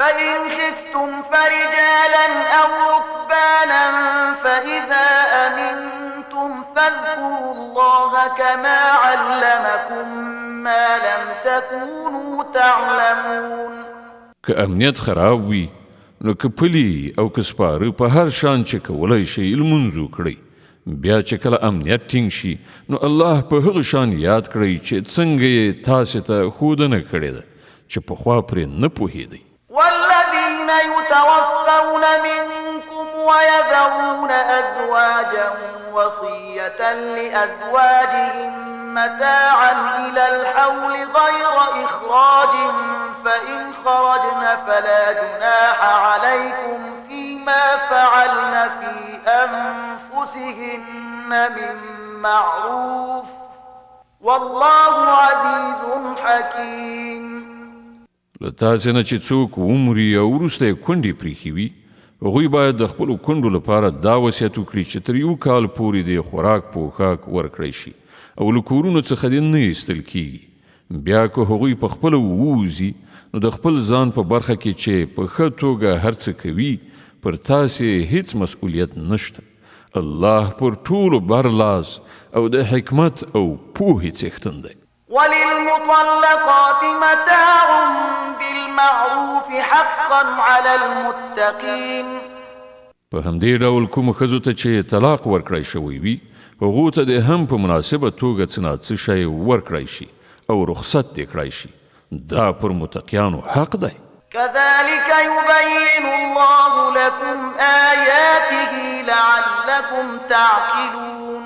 فإن خفتم فرجالا أو ركبانا فإذا أمنتم فاذكروا الله كما علمكم ما لم تكونوا تعلمون. که امنیت خراب وي نو که پلی او که سپاره په هر شان چې کولی شئ لمونځ وکړئ. بیا چې کله امنیت ټینګ شي نو الله په هغه شان یاد کړئ چې څنګه یې تاسې ته ښودنه کړې ده چې پخوا پرې نه پوهېدئ. والذين يتوفون منكم ويذرون أزواجا وصية لأزواجهم متاعا إلى الحول غير إخراج فإن خرجن فلا جناح عليكم فيما فعلن في أنفسهن من معروف والله عزيز حكيم. له تاسې نه چې څوک ومري او وروسته یې کونډې پریښې وي هغوی باید د خپلو کونډو لپاره دا وصیت وکړي چې تر 1 کال پورې د خوراک پوښاک ورکړی شي او له کورونو څخه دې نه ایستل کیږي. بیا که هغوی په خپله ووځي نو د خپل ځان په برخه کې چې په ښه توګه هر څه کوي پر تاسې هیڅ مسؤلیت نشته. الله پر ټولو برلاس او د حکمت او پوهې څښتن دی. وللمطلقات متاع بالمعروف حقا على المتقين. په همدې ډول کومو ښځو ته چې طلاق ورکړی شوی وي هغو ته دې هم په مناسبه توګه څه نه څه شی ورکړی شي او رخصت دې کړی شي. دا پر متقیانو حق دی. كذلك يبين الله لكم آياته لعلكم تعقلون.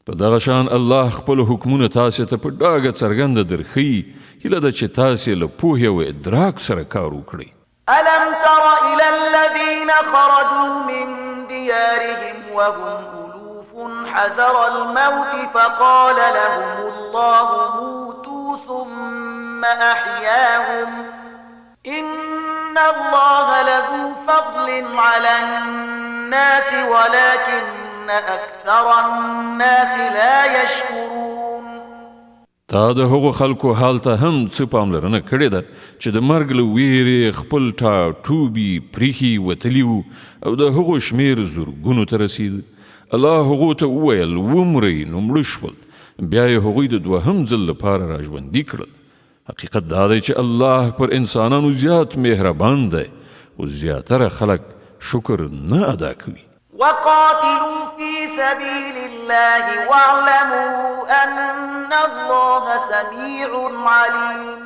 په دغه شان الله خپل حکمونه تاسې ته په ډاګه څرګنده درښیي. هیله ده چې تاسې له پوهې او ادراک سره کار وکړئ. ألم تر إلى الذين خرجوا من ديارهم وهم ألوف حذر الموت فقال لهم الله موتوا ثم أحياهم إن الله لذو فضل على الناس ولكن أكثر الناس لا يشكرون. تا د هغو خلکو حال ته هم څه پاملرنه کړې ده چې د مرګ له ویرې خپل ټاټوبي پریښي وتلي وو او د هغو شمېر زرګونو ته رسید. الله هغو ته وویل ومرئ نو مړه شول. بیا یې هغوی د دوهم ځل لپاره راژوندي کړل. حقیقت دا دی چې الله پر انسانانو زیات مهربان دی او زیاتره خلک شکر نه ادا کوي. وقاتلوا في سبيل الله واعلموا أن الله سميع عليم.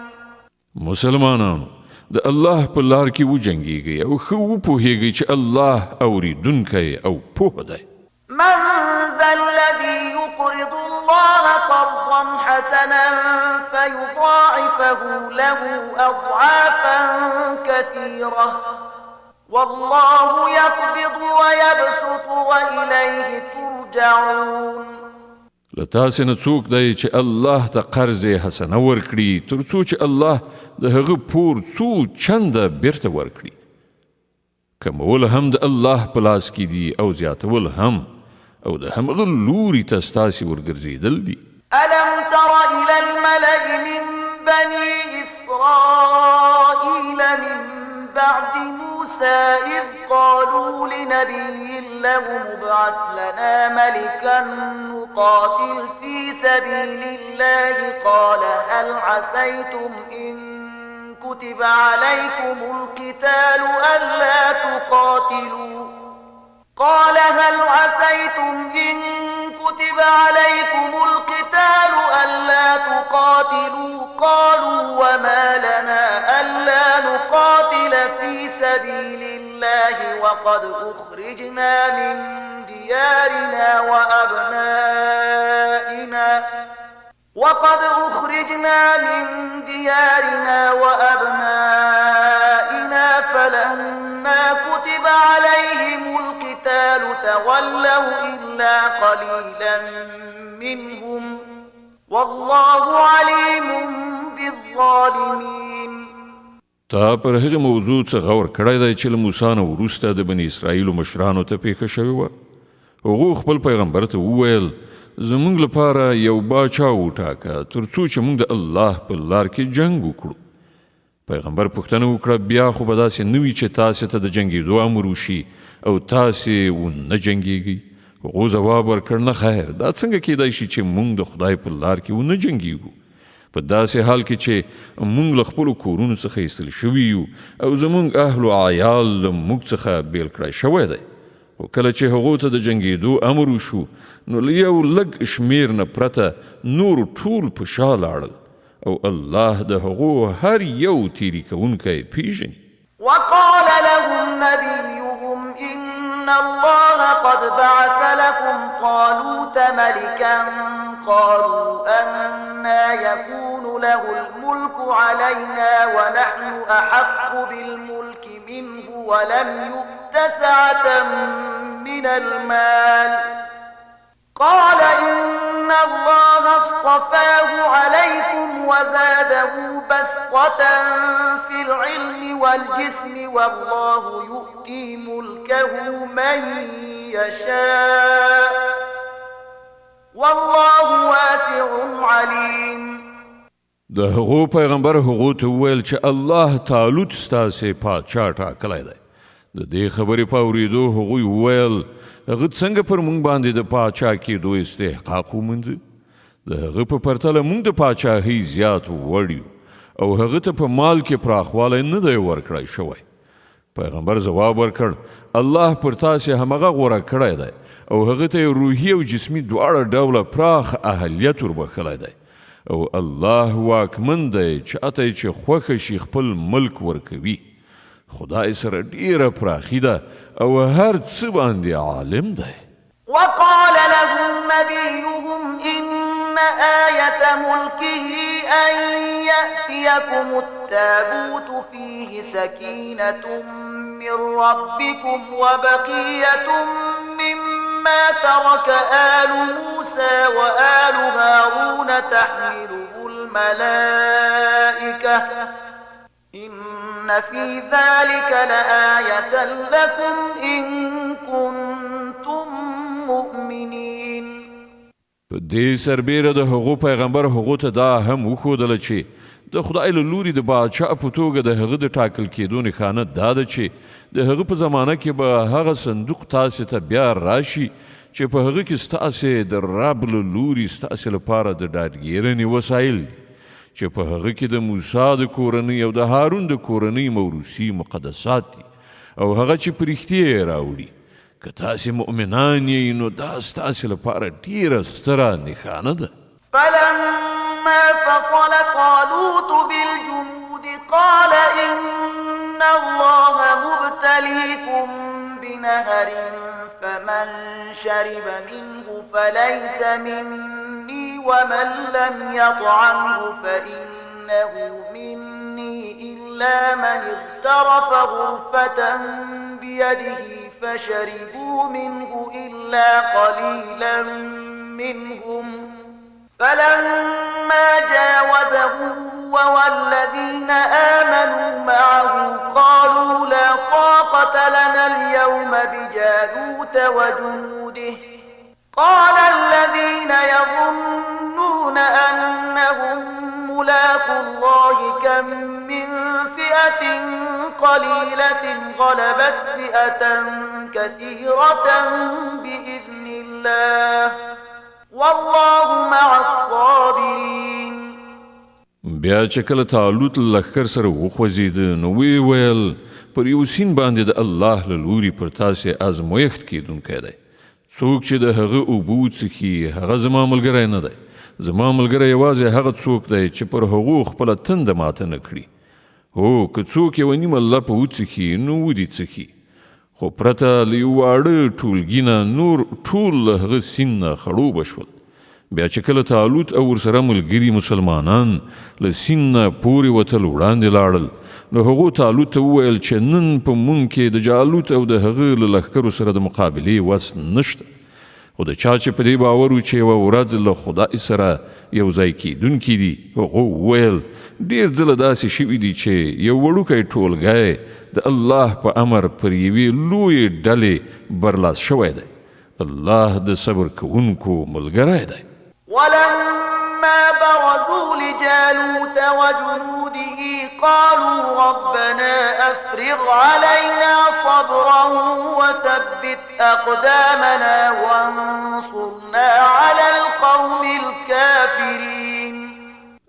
مسلمانانو د الله په لار کې وجنګیږئ او ښه وپوهیږئ چې الله اوریدونکی او پوه دی. من ذا الذي يقرض الله قرضا حسنا فيضاعفه له أضعافا كثيرة والله يقبض ويبسط وإليه ترجعون. له تاسې نه څوک دی چې الله ته قرض حسنه ورکړي تر څو چې الله د هغه پور څو چنده بیرته ورکړي. کمول هم د الله په لاس کې دي او زیاتول هم او د همغه لوري ته ستاسې ورګرځېدل دي. ألم تر إلى الملأ من بني إسرائيل من بعد موسى إذ قالوا لنبي له ابعث لنا ملكا نقاتل في سبيل الله قال هل عسيتم إن كتب عليكم القتال ألا تقاتلوا قال هل عسيتم إن كتب عليكم القتال ألا تقاتلوا قالوا وما لنا ألا نقاتل في سبيل الله وقد أخرجنا من ديارنا وأبنائنا فلما كتب عليهم القتال تولوا إلا قليلا منهم والله عليم بالظالمين. تا پر هغه موضوع څه غور کړی دی چې له موسی نه وروسته د بني اسرائیلو مشرانو ته پیښه شوې وه. هغو خپل پیغمبر ته وویل زموږ لپاره یو باچا وټاکه تر څو چې موږ د الله په لار کې جنګ وکړو. پیغمبر پوښتنه وکړه بیا خو به داسې نه وي چې تاسې ته د جنګېدو امر وشي او تاسې ونه جنګېږئ. هغو ځواب ورکړ نه خیر، دا څنګه کیدای شي چې موږ د خدای په لار کې ونه جنګېږو په داسې حال کې چې موږ له خپلو کورونو څخه ایستل شوي یو او زموږ اهل و عیال له موږ څخه بیل کړی شوی دی. خو کله چې هغو ته د جنګېدو امر وشو نو له یو لږ شمیر نه پرته نور ټول په شا لاړل او الله د هغو هر یو تیری کوونکی پیژني. وقال لهم نبيهم إن الله قد بعث لكم طالوت ملكا قالوا أنى يكون له الملك علينا ونحن أحق بالملك منه ولم يؤت سعة من المال قال إن الله اصطفاه عليكم وزاده بسطة في العلم والجسم والله يؤتي ملكه من يشاء والله واسع عليم. د هغو پیغمبر هغو ته وویل چې الله طالوت ستاسې پادشاه ټاکلی دی. د دې خبرې په اورېدو هغوی وویل هغه څنګه پر موږ باندې د پاچا کېدو استحقاق ومونده؟ د هغه په پرتله موږ د پاچاهۍ زیات وړ یو او هغه ته په مال کې پراخوالی نه دی ورکړی شوی. پیغمبر ځواب ورکړ الله پر تاسې همغه غوره کړی دی او هغه ته یې روحي او جسمي دواړه ډوله پراخ اهلیت وربښلی دی او الله واکمن دی چاته چې خوښه شي خپل ملک ورکوي. خدای سره ډیره پراخي ده او هر څه باندې عالم دی. وقال لهم نبيهم إن آية ملكه أن يأتيكم التابوت فيه سكينة من ربكم وبقية مما ترك آل موسى وآل هارون تحمله الملائكة إن في ذلك لآية لكم إن كنتم مؤمنين. په دې سربیره د هغو پیغمبر هغو ته دا هم وښودله چې د خدای له لوري د باچا په توګه د هغه د ټاکل کېدو نښانه دا ده چې د هغه په زمانه کې به هغه صندوق تاسې ته بیا راشي چې په هغه کې ستاسې د رب له لوري ستاسې لپاره د ډاډګیرنې وسایل دي چې په هغه کې د موسی د کورنۍ او د هارون د کورنۍ موروثي مقدسات دي او هغه چې په رښتیا یې راوړي. که تاسې مؤمنان یې نو دا ستاسې لپاره ډیره ستره نښانه ده. فلما فصل طالوت بالجنود قال إن الله مبتليكم بنهر فمن شرب منه فليس مني ومن لم يطعمه فإنه مني إلا من اغترف غرفة بيده فشربوا منه إلا قليلا منهم فلما جاوزه هو والذين آمنوا معه قالوا لا طاقة لنا اليوم بجالوت وجنوده قال الذين يظنون أنهم ملاقو الله كم من فئة قليلة غلبت فئة كثيرة بإذن الله والله مع الصابرين. بیا چې کله طالوت له لښکر سره وخوځېده نو ویې ویل پر یو سیند باندې د الله له لوري پر تاسې ازمویښت کیدونکی دی. څوک چې د هغه اوبه وڅښي هغه زما ملګری نه دی. زما ملګری یوازې هغه څوک دی چې پر هغو خپله تنده ماته نه کړي. هو که څوک یوه نیمه لپه وڅښي نو ودې څښي خو پرته له یو واړه ټولګي نه نور ټول له هغه سیند نه خړوبه شول. بیا چې کله طالوت او ورسره ملګري مسلمانان له سیند نه پورې وتل وړاندې لاړل نو هغو طالوت ته وویل چې نن په مونږ کې د جالوت او د هغه له لښکرو سره د مقابلې وس نشته. خو د چا چې په دې باور و چې یوه ورځ له خدای سره یو ځای کیدونکي دي هغو وویل ډېر ځله داسې شوي دي چې یو وړوکی ټولګی د الله په امر پر یوې لویې ډلې برلاس شوی دی. الله د صبر کوونکو ملګری دی. ولما برزوا لجالوت وجنوده قالوا ربنا أفرغ علينا صبرا وثبت أقدامنا وانصرنا على القوم الكافرين.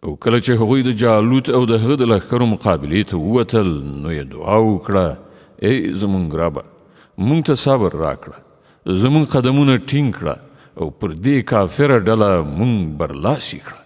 او کله چې هغوی د جالوت او د هغه د لښکرو مقابلې ته ووتل نو یې دعا وکړه ای زمونږ ربه مونږ ته صبر راکړه زمونږ قدمونه ټینګ کړه او پر دې کافره ډله مونږ برلاسي کړه.